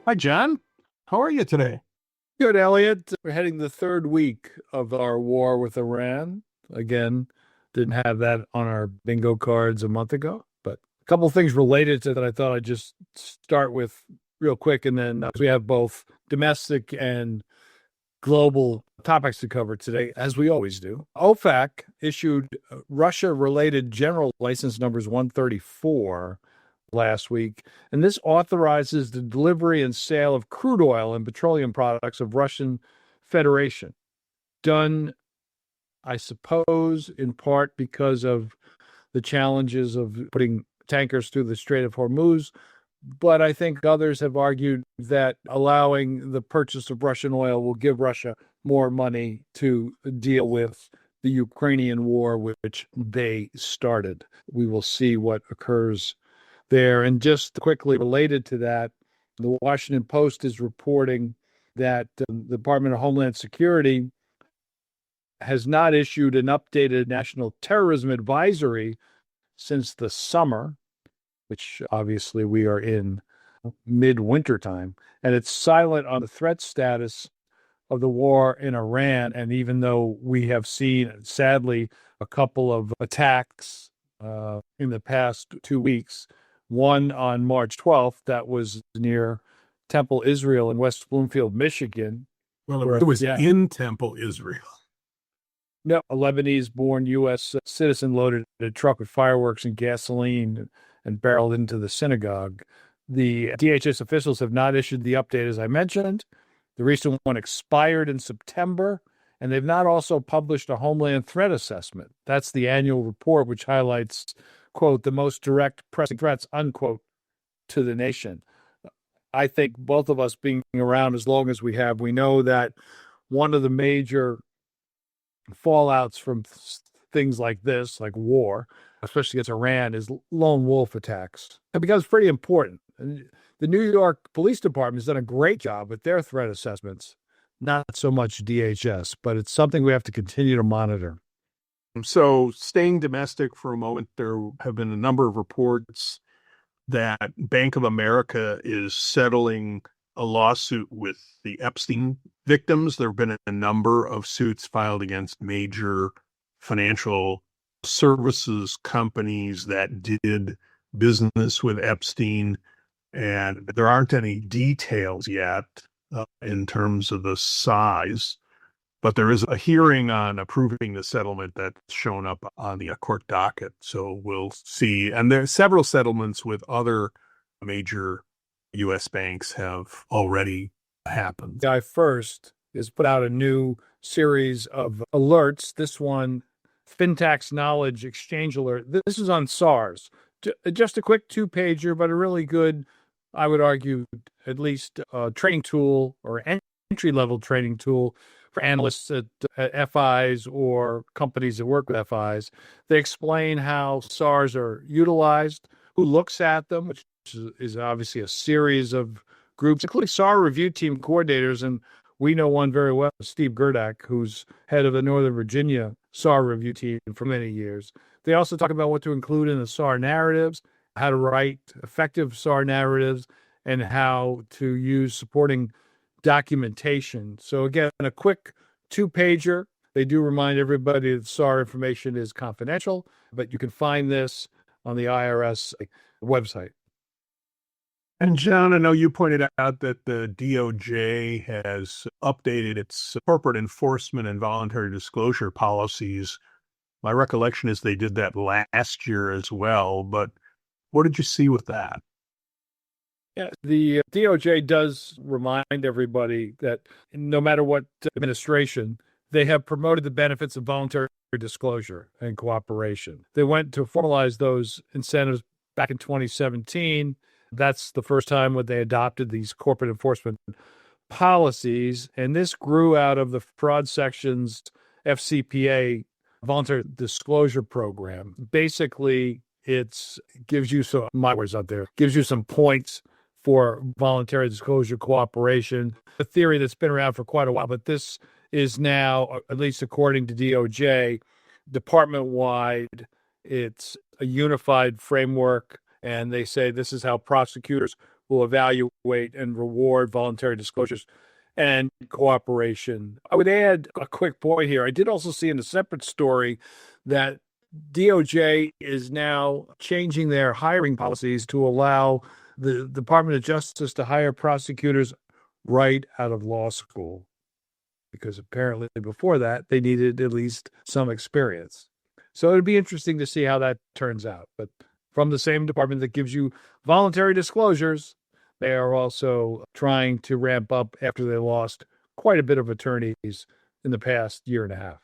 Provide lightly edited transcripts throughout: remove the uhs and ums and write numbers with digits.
Hi, John. How are you today? Good, Elliot. We're heading the third week of our war with Iran. Again, didn't have that on our bingo cards a month ago, but a couple of things related to that I thought I'd just start with real quick. And then we have both domestic and global topics to cover today, as we always do. OFAC issued Russia-related general license numbers 134 last week, and this authorizes the delivery and sale of crude oil and petroleum products of Russian Federation, done, I suppose, in part because of the challenges of putting tankers through the Strait of Hormuz. But I think others have argued that allowing the purchase of Russian oil will give Russia more money to deal with the Ukrainian war, which they started. We will see what occurs there. And just quickly related to that, the Washington Post is reporting that the Department of Homeland Security has not issued an updated national terrorism advisory since the summer, which obviously we are in midwinter time, and it's silent on the threat status of the war in Iran. And even though we have seen, sadly, a couple of attacks in the past 2 weeks, one on March 12th that was near Temple, Israel in West Bloomfield, Michigan. Well, it was in Temple, Israel. No, a Lebanese-born U.S. citizen loaded a truck with fireworks and gasoline and barreled into the synagogue. The DHS officials have not issued the update, as I mentioned. The recent one expired in September, and they've not also published a Homeland Threat Assessment. That's the annual report, which highlights, quote, the most direct pressing threats, unquote, to the nation. I think both of us being around as long as we have, we know that one of the major fallouts from things like this, like war, especially against Iran, is lone wolf attacks. It becomes pretty important. And the New York Police Department has done a great job with their threat assessments, not so much DHS, but it's something we have to continue to monitor. So, staying domestic for a moment, there have been a number of reports that Bank of America is settling a lawsuit with the Epstein victims. There have been a number of suits filed against major financial services companies that did business with Epstein, and there aren't any details yet in terms of the size, but there is a hearing on approving the settlement that's shown up on the court docket. So we'll see. And there are several settlements with other major U.S. banks have already happened. Guy First has put out a new series of alerts. This one, FinTax Knowledge Exchange Alert. This is on SARS. Just a quick two-pager, but a really good, I would argue, at least training tool or entry-level training tool for analysts at FIs or companies that work with FIs. They explain how SARs are utilized, who looks at them, which is obviously a series of groups, including SAR review team coordinators. And we know one very well, Steve Gerdak, who's head of the Northern Virginia SAR review team for many years. They also talk about what to include in the SAR narratives, how to write effective SAR narratives, and how to use supporting documentation. So again, a quick two-pager. They do remind everybody that SAR information is confidential, but you can find this on the IRS website. And John, I know you pointed out that the DOJ has updated its corporate enforcement and voluntary disclosure policies. My recollection is they did that last year as well, but what did you see with that? Yeah, the DOJ does remind everybody that no matter what administration, they have promoted the benefits of voluntary disclosure and cooperation. They went to formalize those incentives back in 2017. That's the first time when they adopted these corporate enforcement policies. And this grew out of the fraud section's FCPA voluntary disclosure program. Basically, it gives you some, my words out there, gives you some points for voluntary disclosure cooperation, a theory that's been around for quite a while, but this is now, at least according to DOJ, department-wide, it's a unified framework, and they say this is how prosecutors will evaluate and reward voluntary disclosures and cooperation. I would add a quick point here. I did also see in a separate story that DOJ is now changing their hiring policies to allow the Department of Justice to hire prosecutors right out of law school, because apparently before that they needed at least some experience. So it'd be interesting to see how that turns out. But from the same department that gives you voluntary disclosures, they are also trying to ramp up after they lost quite a bit of attorneys in the past year and a half.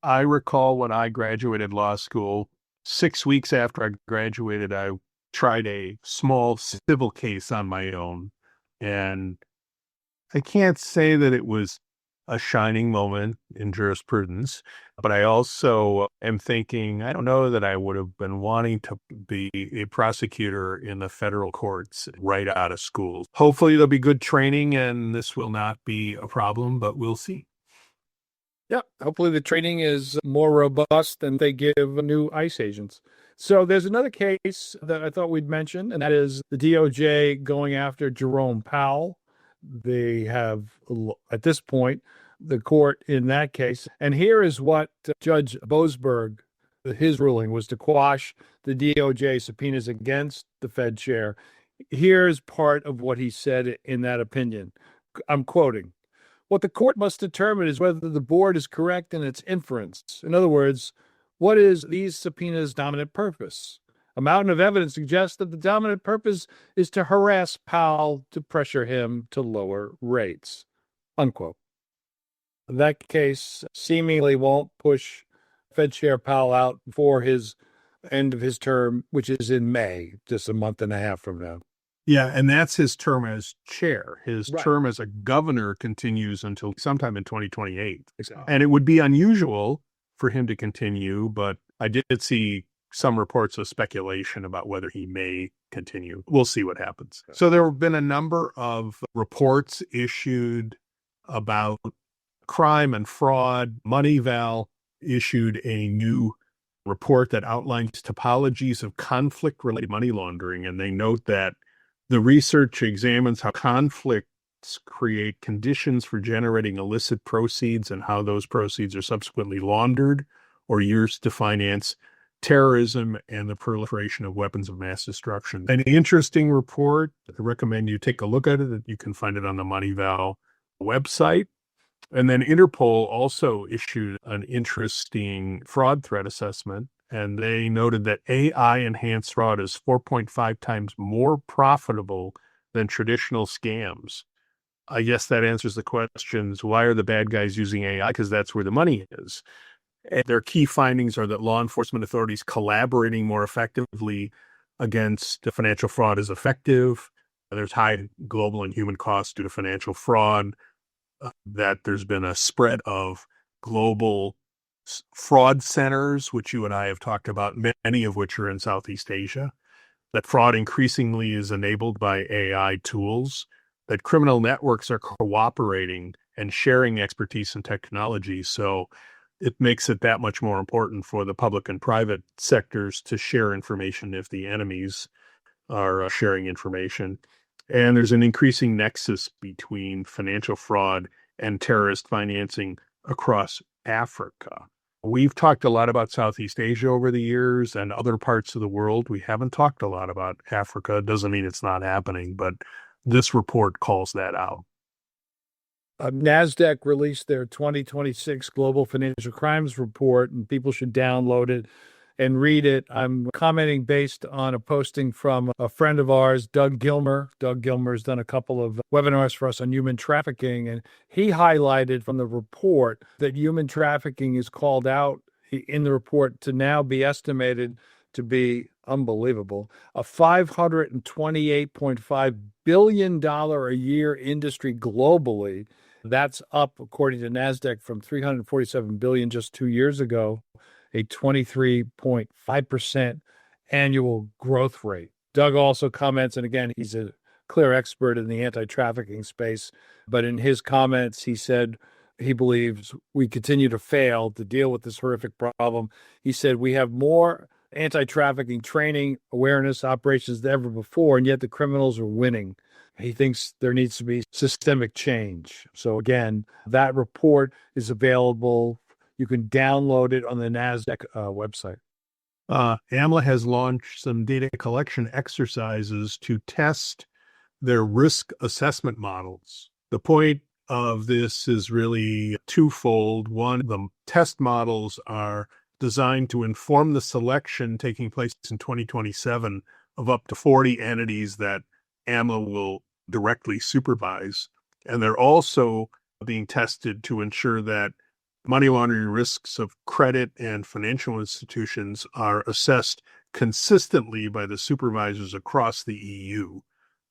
I recall when I graduated law school, 6 weeks after I graduated, I tried a small civil case on my own. And I can't say that it was a shining moment in jurisprudence, but I also am thinking, I don't know that I would have been wanting to be a prosecutor in the federal courts right out of school. Hopefully there'll be good training and this will not be a problem, but we'll see. Yeah, hopefully the training is more robust than they give new ICE agents. So there's another case that I thought we'd mention, and that is the DOJ going after Jerome Powell. They have, at this point, the court in that case. And here is what Judge Boasberg, his ruling was to quash the DOJ subpoenas against the Fed chair. Here's part of what he said in that opinion. I'm quoting. What the court must determine is whether the board is correct in its inference. In other words, what is these subpoenas' dominant purpose? A mountain of evidence suggests that the dominant purpose is to harass Powell to pressure him to lower rates. Unquote. That case seemingly won't push Fed Chair Powell out before his end of his term, which is in May, just a month and a half from now. Yeah, and that's his term as chair. His term as a governor continues until sometime in 2028. Exactly. And it would be unusual for him to continue, but I did see some reports of speculation about whether he may continue. We'll see what happens. So there have been a number of reports issued about crime and fraud. Moneyval issued a new report that outlines topologies of conflict-related money laundering, and they note that the research examines how conflicts create conditions for generating illicit proceeds and how those proceeds are subsequently laundered or used to finance terrorism and the proliferation of weapons of mass destruction. An interesting report. I recommend you take a look at it. You can find it on the Moneyval website. And then Interpol also issued an interesting fraud threat assessment. And they noted that AI-enhanced fraud is 4.5 times more profitable than traditional scams. I guess that answers the questions, why are the bad guys using AI? Because that's where the money is. And their key findings are that law enforcement authorities collaborating more effectively against financial fraud is effective. There's high global and human costs due to financial fraud. That there's been a spread of global fraud centers, which you and I have talked about, many of which are in Southeast Asia, that fraud increasingly is enabled by AI tools, that criminal networks are cooperating and sharing expertise and technology. So it makes it that much more important for the public and private sectors to share information if the enemies are sharing information. And there's an increasing nexus between financial fraud and terrorist financing across Africa. We've talked a lot about Southeast Asia over the years and other parts of the world. We haven't talked a lot about Africa. It doesn't mean it's not happening, but this report calls that out. NASDAQ released their 2026 Global Financial Crimes Report, and people should download it and read it. I'm commenting based on a posting from a friend of ours, Doug Gilmer. Doug Gilmer's done a couple of webinars for us on human trafficking, and he highlighted from the report that human trafficking is called out in the report to now be estimated to be unbelievable, a $528.5 billion a year industry globally. That's up, according to NASDAQ, from $347 billion just 2 years ago, a 23.5% annual growth rate. Doug also comments, and again, he's a clear expert in the anti-trafficking space, but in his comments, he said he believes we continue to fail to deal with this horrific problem. He said we have more anti-trafficking training, awareness, operations than ever before, and yet the criminals are winning. He thinks there needs to be systemic change. So again, that report is available. You can download it on the NASDAQ website. AMLA has launched some data collection exercises to test their risk assessment models. The point of this is really twofold. One, the test models are designed to inform the selection taking place in 2027 of up to 40 entities that AMLA will directly supervise. And they're also being tested to ensure that money laundering risks of credit and financial institutions are assessed consistently by the supervisors across the EU.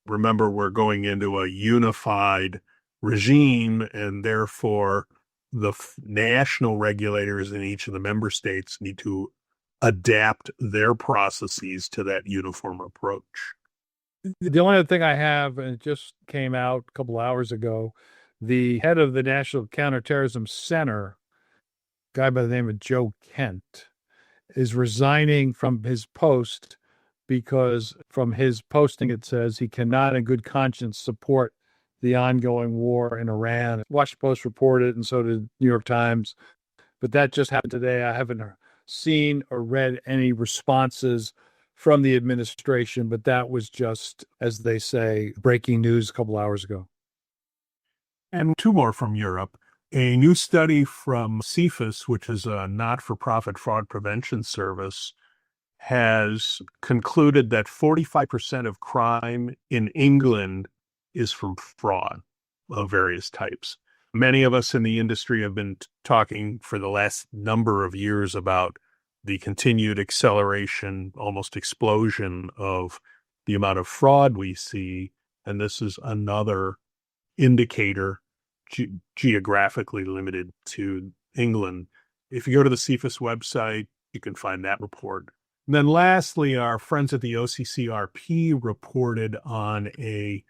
Remember, we're going into a unified regime, and therefore the national regulators in each of the member states need to adapt their processes to that uniform approach. The only other thing I have, and it just came out a couple hours ago, the head of the National Counterterrorism Center, a guy by the name of Joe Kent, is resigning from his post because from his posting it says he cannot in good conscience support the ongoing war in Iran. Washington Post reported, and so did New York Times. But that just happened today. I haven't seen or read any responses from the administration, but that was just, as they say, breaking news a couple hours ago. And two more from Europe. A new study from CFIS, which is a not-for-profit fraud prevention service, has concluded that 45% of crime in England is from fraud of various types. Many of us in the industry have been talking for the last number of years about the continued acceleration, almost explosion of the amount of fraud we see. And this is another indicator geographically limited to England. If you go to the CFIS website, you can find that report. And then lastly, our friends at the OCCRP reported on a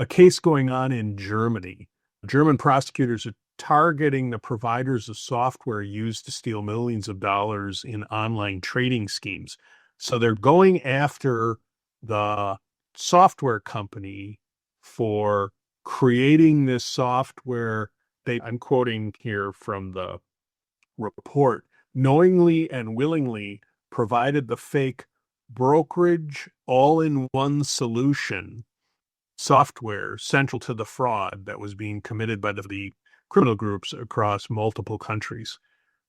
case going on in Germany. German prosecutors are targeting the providers of software used to steal millions of dollars in online trading schemes. So they're going after the software company for creating this software. I'm quoting here from the report, knowingly and willingly provided the fake brokerage all-in-one solution software central to the fraud that was being committed by the criminal groups across multiple countries.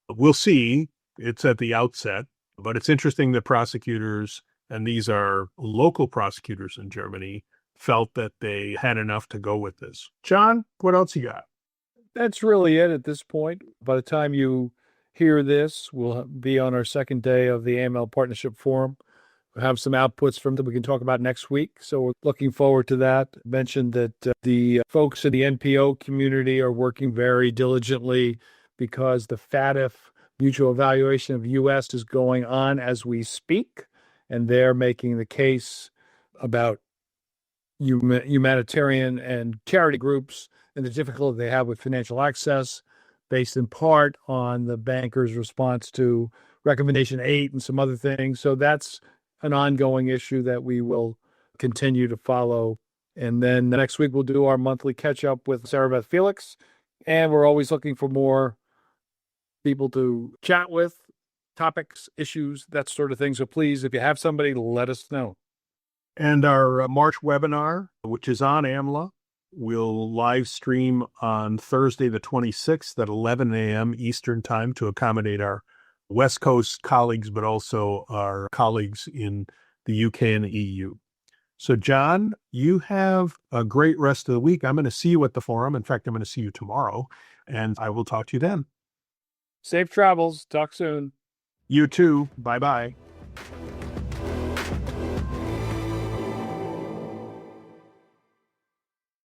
We'll see. It's at the outset, but it's interesting that prosecutors, and these are local prosecutors in Germany, felt that they had enough to go with this. John, what else you got? That's really it at this point. By the time you hear this, we'll be on our second day of the AML Partnership Forum. We'll have some outputs from that we can talk about next week. So we're looking forward to that. I mentioned that the folks in the NPO community are working very diligently because the FATF mutual evaluation of U.S. is going on as we speak. And they're making the case about humanitarian and charity groups and the difficulty they have with financial access, based in part on the bankers' response to Recommendation 8 and some other things. So that's an ongoing issue that we will continue to follow. And then next week, we'll do our monthly catch-up with Sarah Beth Felix. And we're always looking for more people to chat with, topics, issues, that sort of thing. So please, if you have somebody, let us know. And our March webinar, which is on AMLA, will live stream on Thursday, the 26th at 11 a.m. Eastern Time to accommodate our West Coast colleagues, but also our colleagues in the UK and the EU. So, John, you have a great rest of the week. I'm going to see you at the forum. In fact, I'm going to see you tomorrow, and I will talk to you then. Safe travels. Talk soon. You too. Bye-bye.